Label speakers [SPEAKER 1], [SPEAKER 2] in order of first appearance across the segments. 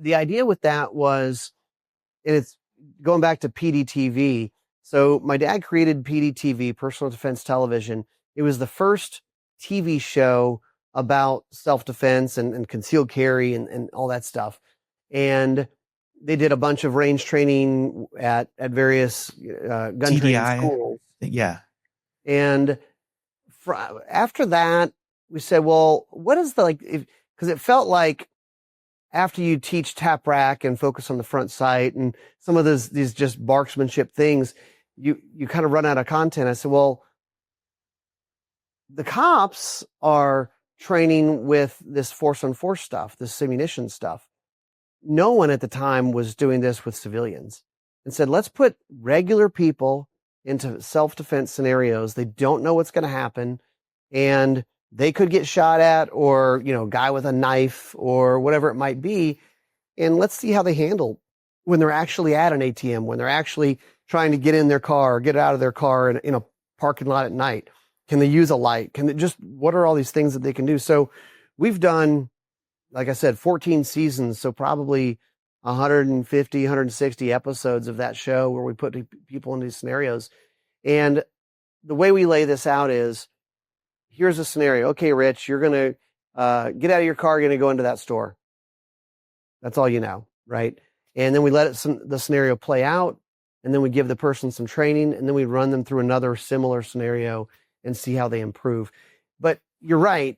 [SPEAKER 1] the idea with that was, and it's going back to PDTV. So my dad created PDTV, Personal Defense Television. It was the first TV show about self-defense and concealed carry and all that stuff. And they did a bunch of range training at various gun training schools.
[SPEAKER 2] Yeah.
[SPEAKER 1] And after that, we said, well, what is because it felt like after you teach tap rack and focus on the front sight and some of these just marksmanship things, you kind of run out of content. I said, well, the cops are training with this force on force stuff, this simunition stuff. No one at the time was doing this with civilians, and said, let's put regular people into self-defense scenarios. They don't know what's going to happen, and they could get shot at, or, guy with a knife or whatever it might be. And let's see how they handle when they're actually at an ATM, when they're actually trying to get in their car or get out of their car in a parking lot at night. Can they use a light? What are all these things that they can do? So we've done, like I said, 14 seasons. So probably 150, 160 episodes of that show where we put people in these scenarios. And the way we lay this out is, here's a scenario. Okay, Rich, you're going to get out of your car, you're going to go into that store. That's all you know, right? And then we let the scenario play out, and then we give the person some training, and then we run them through another similar scenario and see how they improve. But you're right.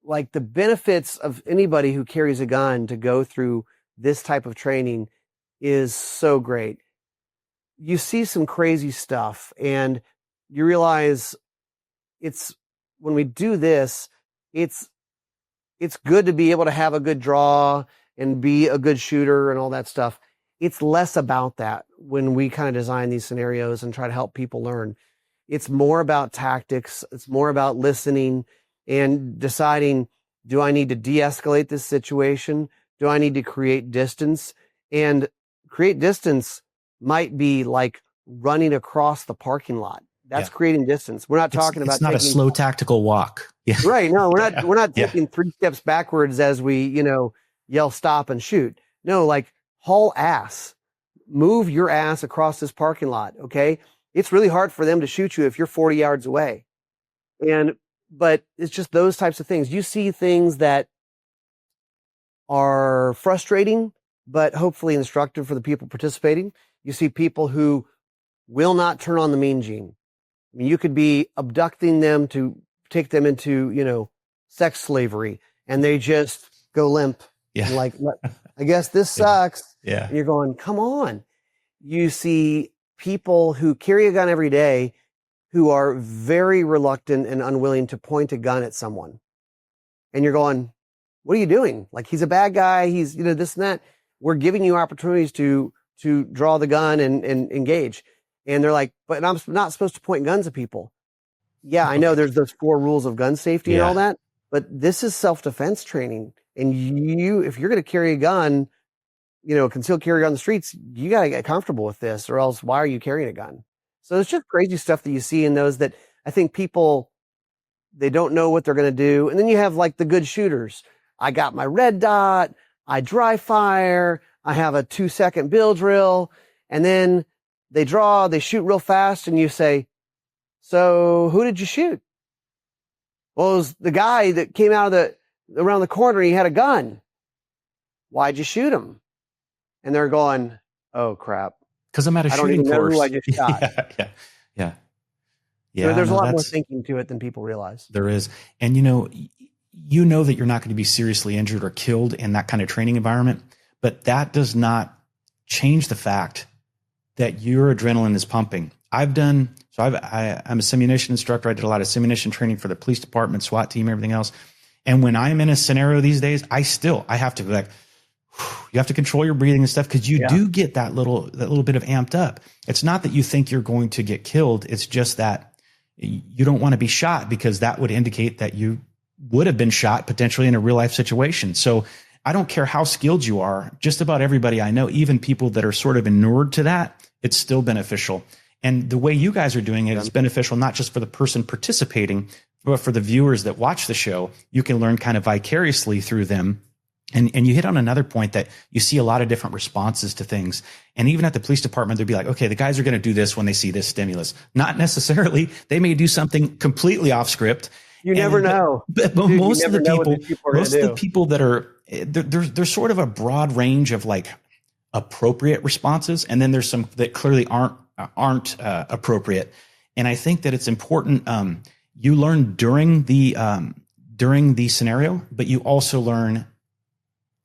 [SPEAKER 1] Like, the benefits of anybody who carries a gun to go through this type of training is so great. You see some crazy stuff, and you realize when we do this, it's good to be able to have a good draw and be a good shooter and all that stuff. It's less about that when we kind of design these scenarios and try to help people learn. It's more about tactics. It's more about listening and deciding, do I need to de-escalate this situation? Do I need to create distance? And create distance might be like running across the parking lot. That's creating distance. We're not talking about.
[SPEAKER 2] It's not a slow tactical walk. Yeah.
[SPEAKER 1] Right. No, we're not taking 3 steps backwards as we, yell stop and shoot. No, like, haul ass, move your ass across this parking lot. Okay. It's really hard for them to shoot you if you're 40 yards away. But it's just those types of things. You see things that are frustrating, but hopefully instructive for the people participating. You see people who will not turn on the mean gene. I mean, you could be abducting them to take them into, sex slavery, and they just go limp.
[SPEAKER 2] Yeah.
[SPEAKER 1] And like, I guess this sucks.
[SPEAKER 2] Yeah.
[SPEAKER 1] And you're going, come on. You see people who carry a gun every day who are very reluctant and unwilling to point a gun at someone. And you're going, what are you doing? Like, he's a bad guy. He's, this and that. We're giving you opportunities to draw the gun and engage. And they're like, but I'm not supposed to point guns at people. Yeah, I know there's those 4 rules of gun safety and all that, but this is self-defense training. And if you're going to carry a gun, concealed carry on the streets, you got to get comfortable with this, or else why are you carrying a gun? So it's just crazy stuff that you see in those that I think people, they don't know what they're going to do. And then you have like the good shooters. I got my red dot, I dry fire, I have a 2-second bill drill, and then they shoot real fast, and you say, so who did you shoot? Well, it was the guy that came out around the corner, he had a gun. Why'd you shoot him? And they're going, oh crap.
[SPEAKER 2] Because I'm at a shooting course.
[SPEAKER 1] I don't even know who I just shot.
[SPEAKER 2] Yeah.
[SPEAKER 1] There's a lot more thinking to it than people realize.
[SPEAKER 2] There is. And you know that you're not going to be seriously injured or killed in that kind of training environment, but that does not change the fact that your adrenaline is pumping. I'm a simunition instructor. I did a lot of simunition training for the police department, SWAT team, everything else. And when I'm in a scenario these days, I have to be like, you have to control your breathing and stuff, because you do get that little bit of amped up. It's not that you think you're going to get killed. It's just that you don't want to be shot, because that would indicate that you would have been shot potentially in a real life situation. So I don't care how skilled you are. Just about everybody I know, even people that are sort of inured to that, it's still beneficial. And the way you guys are doing it is beneficial, not just for the person participating, but for the viewers that watch the show. You can learn kind of vicariously through them And you hit on another point that you see a lot of different responses to things. And even at the police department, they'd be like, okay, the guys are going to do this when they see this stimulus. Not necessarily. They may do something completely off script.
[SPEAKER 1] You never know.
[SPEAKER 2] But
[SPEAKER 1] Dude,
[SPEAKER 2] most of the people that are, there's sort of a broad range of like appropriate responses. And then there's some that clearly aren't appropriate. And I think that it's important. You learn during the scenario, but you also learn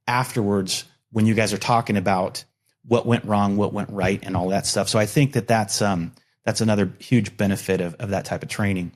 [SPEAKER 2] afterwards when you guys are talking about what went wrong, what went right, and all that stuff. So I think that that's another huge benefit of that type of training.